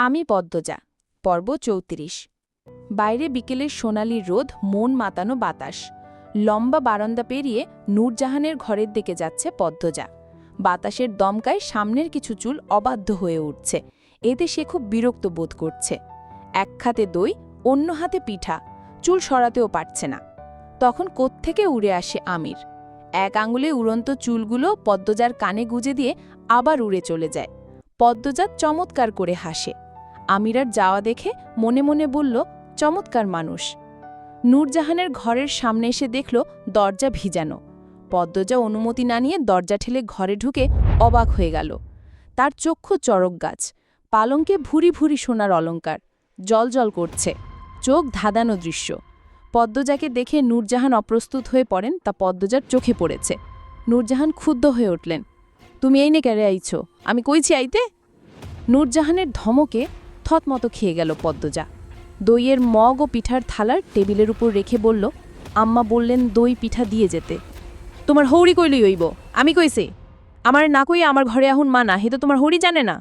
আমি পদ্মজা। পর্ব ৩৪। বাইরে বিকেলের সোনালি রোদ, মন মাতানো বাতাস। লম্বা বারান্দা পেরিয়ে নূরজাহানের ঘরের দিকে যাচ্ছে পদ্মজা। বাতাসের দমকায় সামনের কিছু চুল অবাধ্য হয়ে উঠছে। এতে সে খুব বিরক্ত বোধ করছে। এক হাতে দই, অন্য হাতে পিঠা, চুল সরাতেও পারছে না। তখন কোত্থেকে উড়ে আসে আমির। এক আঙুলে উড়ন্ত চুলগুলো পদ্মজার কানে গুজে দিয়ে আবার উড়ে চলে যায়। পদ্মজা চমৎকার করে হাসে। আমিরার যাওয়া দেখে মনে মনে বলল, চমৎকার মানুষ। নূরজাহানের ঘরের সামনে এসে দেখল দরজা ভিজানো। পদ্মজা অনুমতি না নিয়ে দরজা ঠেলে ঘরে ঢুকে অবাক হয়ে গেল। তার চক্ষু চড়ক গাছ, পালঙ্কে ভুরি ভুরি সোনার অলঙ্কার, জলজল করছে, চোখ ধাঁধানো দৃশ্য। পদ্মজাকে দেখে নূরজাহান অপ্রস্তুত হয়ে পড়েন, তা পদ্মজার চোখে পড়েছে। নূরজাহান ক্ষুব্ধ হয়ে উঠলেন, তুমি এই নে কেড়ে আইছো? আমি কইছি আইতে? নূরজাহানের ধমকে থতমত খেয়ে গেল পদ্মজা। দইয়ের মগ ও পিঠার থালার টেবিলের উপর রেখে বলল, আম্মা বললেন দই পিঠা দিয়ে যেতে। তোমার হৌরি কইলই হইব, আমি কইছি। আমার না কইয়া আমার ঘরে আহুন মানা, হে তো তোমার হৌরি জানে না।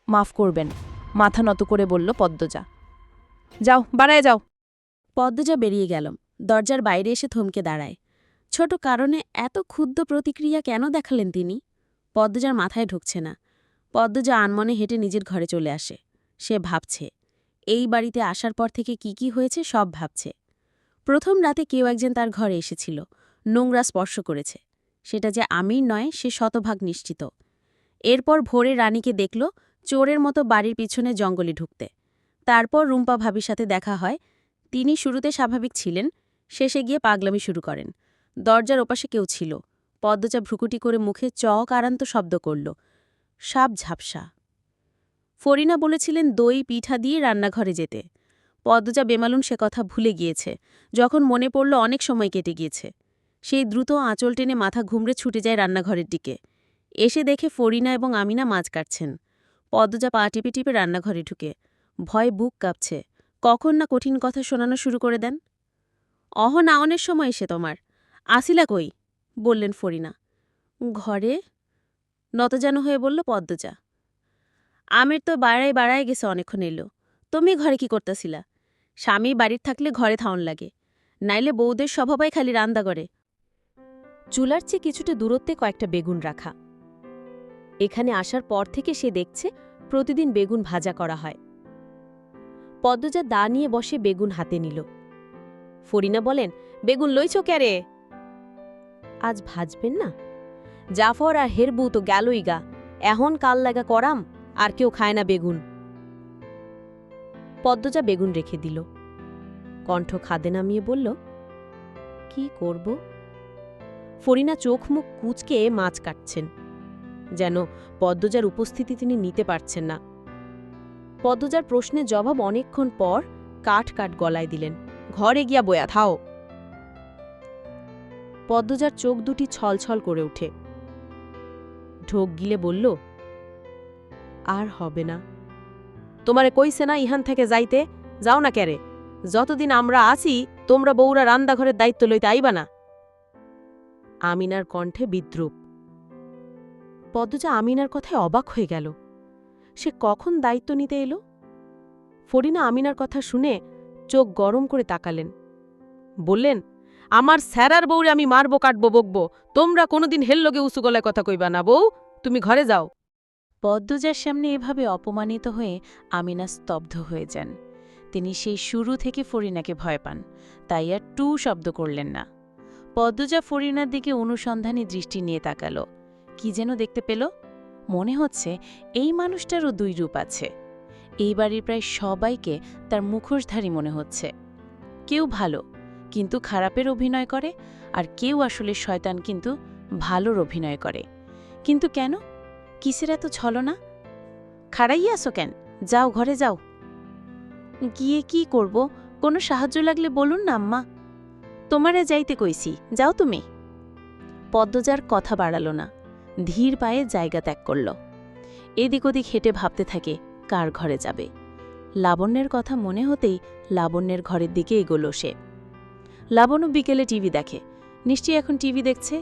মাফ করবেন, মাথা নত করে বলল পদ্মজা। যাও, বাড়ায় যাও। পদ্মজা বেরিয়ে গেল। দরজার বাইরে এসে থমকে দাঁড়ায়। ছোট কারণে এত ক্ষুদ্র প্রতিক্রিয়া কেন দেখালেন তিনি? পদ্মজার মাথায় ঢুকছে না। পদ্মজা আনমনে হেঁটে নিজের ঘরে চলে আসে। সে ভাবছে, এই বাড়িতে আসার পর থেকে কি হয়েছে সব ভাবছে। প্রথম রাতে কেউ একজন তার ঘরে এসেছিল, নোংরা স্পর্শ করেছে। সেটা যে আমির নয় সে শতভাগ নিশ্চিত। এরপর ভোরে রানীকে দেখল চোরের মতো বাড়ির পিছনে জঙ্গলে ঢুকতে। তারপর রুম্পা ভাবির সাথে দেখা হয়। তিনি শুরুতে স্বাভাবিক ছিলেন, শেষে গিয়ে পাগলামি শুরু করেন। দরজার ওপাশে কেউ ছিল। পদ্মজা ভ্রুকুটি করে মুখে চকারান্ত শব্দ করল, সাপ ঝাপসা। ফরিনা বলেছিলেন দই পিঠা দিয়ে রান্নাঘরে যেতে। পদ্মজা বেমালুম সে কথা ভুলে গিয়েছে। যখন মনে পড়ল অনেক সময় কেটে গিয়েছে। সেই দ্রুত আঁচল টেনে মাথা ঘুমড়ে ছুটে যায় রান্নাঘরের দিকে। এসে দেখে ফরিনা এবং আমিনা মাছ কাটছেন। পদ্মজা পা টিপে টিপে রান্নাঘরে ঢুকে। ভয়ে বুক কাঁপছে। কখন না কঠিন কথা শোনানো শুরু করে দেন। নাওনের সময় এসে তোমার আসিলা কই? বললেন ফরিনা। ঘরে, নতজানু হয়ে বলল পদ্মজা। আমির তো বাড়ায় গেছে, অনেকক্ষণ এলো। তুমি ঘরে কি করতেছিলা? স্বামী বাড়ির থাকলে ঘরে থাউন লাগে, নাইলে বউদের স্বভাবই খালি রান্দা করে। চুলার চেয়ে কিছুটা দূরত্বে কয়েকটা বেগুন রাখা। এখানে আসার পর থেকে সে দেখছে প্রতিদিন বেগুন ভাজা করা হয়। পদ্মজা দা নিয়ে বসে বেগুন হাতে নিল। ফরিনা বলেন, বেগুন লইছ ক্যারে? আজ ভাজবেন না? জাফর আর হেরবু তো গেলই গা, এখন কাল লাগা করাম, আর কেউ খায় না বেগুন। পদ্মজা বেগুন রেখে দিল। কণ্ঠ খাদে নামিয়ে বলল, কি করব? ফরিনা চোখ মুখ কুঁচকে মাছ কাটছেন, যেন পদ্মজার উপস্থিতি তিনি নিতে পারছেন না। পদ্মজার প্রশ্নের জবাব অনেকক্ষণ পর কাঠ গলায় দিলেন, ঘরে গিয়া বয়া থাও। পদ্মজার চোখ দুটি ছলছল করে ওঠে। ঢোক গিলে বলল, আর হবে না। তোমারে কইছে না ইহান থেকে যাইতে? যাও না ক্যারে? যতদিন আমরা আছি তোমরা বউরা রান্নাঘরের দায়িত্ব লইতে আইবা না। আমিনার কণ্ঠে বিদ্রুপ। পদ্মজা আমিনার কথায় অবাক হয়ে গেল। সে কখন দায়িত্ব নিতে এলো? ফরিনা আমিনার কথা শুনে চোখ গরম করে তাকালেন। বললেন, আমার স্যারার বউরে আমি মারবো, কাটবো, বকবো, তোমরা কোনোদিন হেল্লোগে উঁচু গলায় কথা কইবা না। বউ, তুমি ঘরে যাও। পদ্মজার সামনে এভাবে অপমানিত হয়ে আমিনা স্তব্ধ হয়ে যান। তিনি সেই শুরু থেকে ফরিনাকে ভয় পান, তাই আর টু শব্দ করলেন না। পদ্মজা ফরিনার দিকে অনুসন্ধানী দৃষ্টি নিয়ে তাকাল। কি যেন দেখতে পেল। মনে হচ্ছে এই মানুষটারও দুই রূপ আছে। এই বাড়ির প্রায় সবাইকে তার মুখোশধারী মনে হচ্ছে। কেউ ভালো কিন্তু খারাপের অভিনয় করে, আর কেউ আসলে শয়তান কিন্তু ভালোর অভিনয় করে। কিন্তু কেন? কিসের এত ছলনা? খাড়াইয়া আসো কেন? যাও, ঘরে যাও। গিয়ে কি করব? কোনো সাহায্য লাগলে বলুন না আম্মা। তোমারে যাইতে কইছি, যাও তুমি। পদ্মজার কথা বাড়াল না, ধীর পায়ে জায়গা ত্যাগ করল। এদিক ওদিক হেঁটে ভাবতে থাকে কার ঘরে যাবে। লাবণ্যের কথা মনে হতেই লাবণ্যের ঘরের দিকে এগোল সে। লাবণ্য বিকেলে টিভি দেখে, নিশ্চয়ই এখন টিভি দেখছে।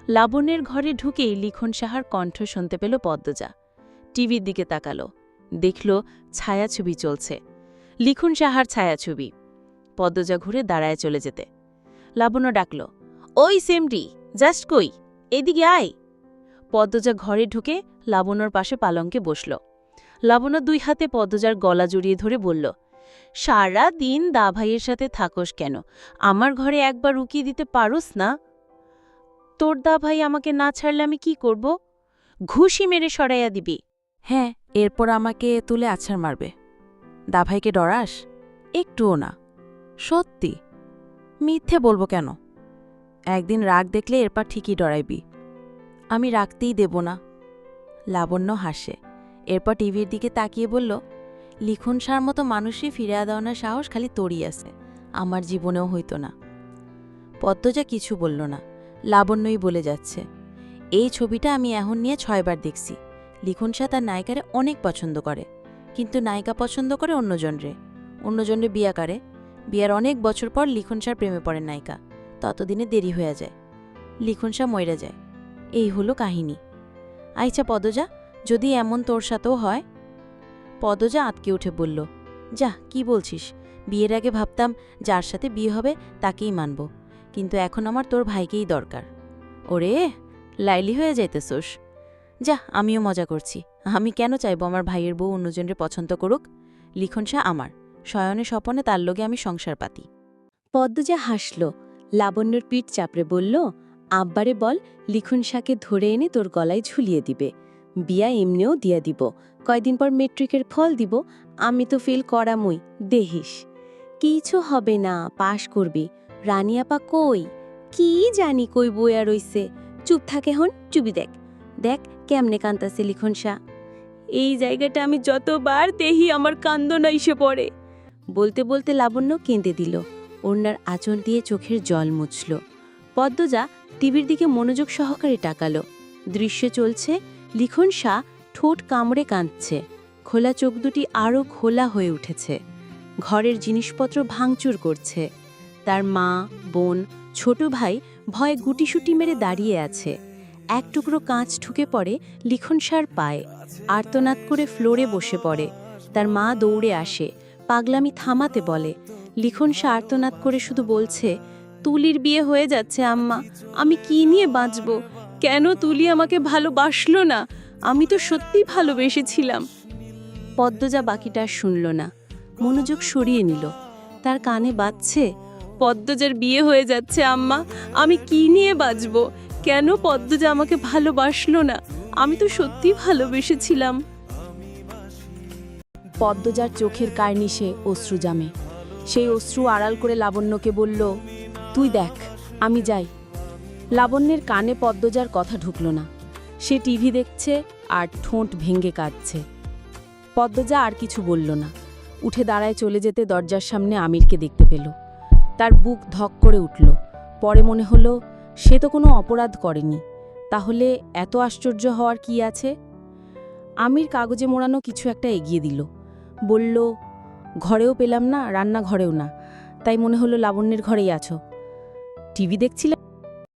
লাবণ্যের ঘরে ঢুকেই লিখন সাহার কণ্ঠ শুনতে পেল পদ্মজা। টিভির দিকে তাকালো। দেখল ছায়াছবি চলছে, লিখুন সাহার ছায়াছবি। পদ্মজা ঘুরে দাঁড়ায় চলে যেতে লাবণ্য ডাকল, ওই সেমটি, জাস্ট কই, এদিকে আয়। পদ্মজা ঘরে ঢুকে লাবণ্যর পাশে পালঙ্কে বসল। লাবণ্য 2 হাতে পদ্মজার গলা জড়িয়ে ধরে বলল, সারা দিন দা ভাইয়ের সাথে থাকোস কেন? আমার ঘরে একবার উকিয়ে দিতে পারোস না? তোর দা ভাই আমাকে না ছাড়লে আমি কি করব? ঘুষি মেরে সরাইয়া দিবি। হ্যাঁ, এরপর আমাকে তুলে আছাড় মারবে। দাভাইকে ডরাস? একটুও না। সত্যি, মিথ্যে বলবো কেন? একদিন রাগ দেখলে এরপর ঠিকই ডরাইবি। আমি রাখতেই দেব না। লাবণ্য হাসে, এরপর টিভির দিকে তাকিয়ে বলল, লিখন সার মতো মানুষই ফিরিয়ে দেওয়ানোর সাহস খালি তোরই আছে, আমার জীবনেও হইতো না। পদ্মজা কিছু বলল না, লাবণ্যই বলে যাচ্ছে, এই ছবিটা আমি এখন নিয়ে 6 বার দেখছি। লিখন শাহ তার নায়িকারে অনেক পছন্দ করে, কিন্তু নায়িকা পছন্দ করে অন্যজনরে বিয়া করে। বিয়ার অনেক বছর পর লিখন শাহর প্রেমে পড়ে নায়িকা, ততদিনে দেরি হয়ে যায়, লিখন শাহ মইরা যায়। এই হলো কাহিনী। আচ্ছা পদ্মজা, যদি এমন তোর সাথেও হয়? পদ্মজা আঁতকে উঠে বলল, যা কি বলছিস? বিয়ের আগে ভাবতাম যার সাথে বিয়ে হবে তাকেই মানব, কিন্তু এখন আমার তোর ভাইকেই দরকার। ওরে, লাইলি হয়ে যাইতেছোস। যা, আমিও মজা করছি। আমি কেন চাইব আমার ভাইয়ের বউ অন্যজনের পছন্দ করুক? লিখন শাহ আমার, শয়নে স্বপনে তার লগে আমি সংসার পাতি। পদ্মজা হাসল, লাবণ্যর পিঠ চাপড়ে বলল, আব্বারে বল লিখন শাকে ধরে এনে তোর গলায় ঝুলিয়ে দিবে। বিয়া এমনিও দিয়া দিব, কয়দিন পর মেট্রিকের ফল দিব, আমি তো ফেল করামই, দেহিস। কিছু হবে না, পাশ করবি। রানিয়াপা কই? কি জানি কই বইয়া রইছে। চুপ থাকে হন, চুপি দেখ, দেখ কেমনে কান্তাছে লিখন শাহ। এই জায়গাটা আমি যতবার দেহি আমার কান্দনা এসে পড়ে। বলতে বলতে লাবণ্য কেঁদে দিল, ওড়নার আঁচল দিয়ে চোখের জল মুছল। পদ্মজা টিভির দিকে মনোযোগ সহকারে তাকালো। দৃশ্যে চলছে, লিখন শাহ ঠোঁট কামড়ে কাঁদছে, খোলা চোখ দুটি আরও খোলা হয়ে উঠেছে। ঘরের জিনিসপত্র ভাঙচুর করছে। তার মা, বোন, ছোট ভাই ভয়ে গুটিসুটি মেরে দাঁড়িয়ে আছে। এক টুকরো কাঁচ ঠুকে পড়ে লিখন শাহর পায়ে, আর্তনাদ করে ফ্লোরে বসে পড়ে। তার মা দৌড়ে আসে, পাগলামি থামাতে বলে। লিখন শাহ আর্তনাদ করে শুধু বলছে, তুলির বিয়ে হয়ে যাচ্ছে আম্মা, আমি কি নিয়ে বাঁচব? কেন তুলি আমাকে ভালোবাসলো না? আমি তো সত্যি ভালোবেসেছিলাম। পদ্মজা বাকিটা শুনল না, মনোযোগ সরিয়ে নিল। তার কানে বাজছে, পদ্মজার বিয়ে হয়ে যাচ্ছে আম্মা, আমি কি নিয়ে বাঁচব? কেন পদ্মজা আমাকে ভালোবাসলো না? আমি তো সত্যি ভালোবেসেছিলাম। পদ্মজার চোখের কার্নিশে অশ্রু জামে। সেই অশ্রু আড়াল করে লাবণ্যকে বলল, তুই দেখ, আমি যাই। লাবণ্যের কানে পদ্মজার কথা ঢুকল না। সে টিভি দেখছে আর ঠোঁট ভেঙে কাঁদছে। পদ্মজা আর কিছু বলল না, উঠে দাঁড়ায় চলে যেতে দরজার সামনে আমিরকে দেখতে পেল। তার বুক ধক করে উঠল। পরে মনে হলো, সে তো কোনো অপরাধ করেনি, তাহলে এত আশ্চর্য হওয়ার কি আছে? আমির কাগজে মোড়ানো কিছু একটা এগিয়ে দিল, বলল, ঘরেও পেলাম না, রান্নাঘরেও না, তাই মনে হলো লাবণ্যের ঘরেই আছো। টিভি দেখছিলে?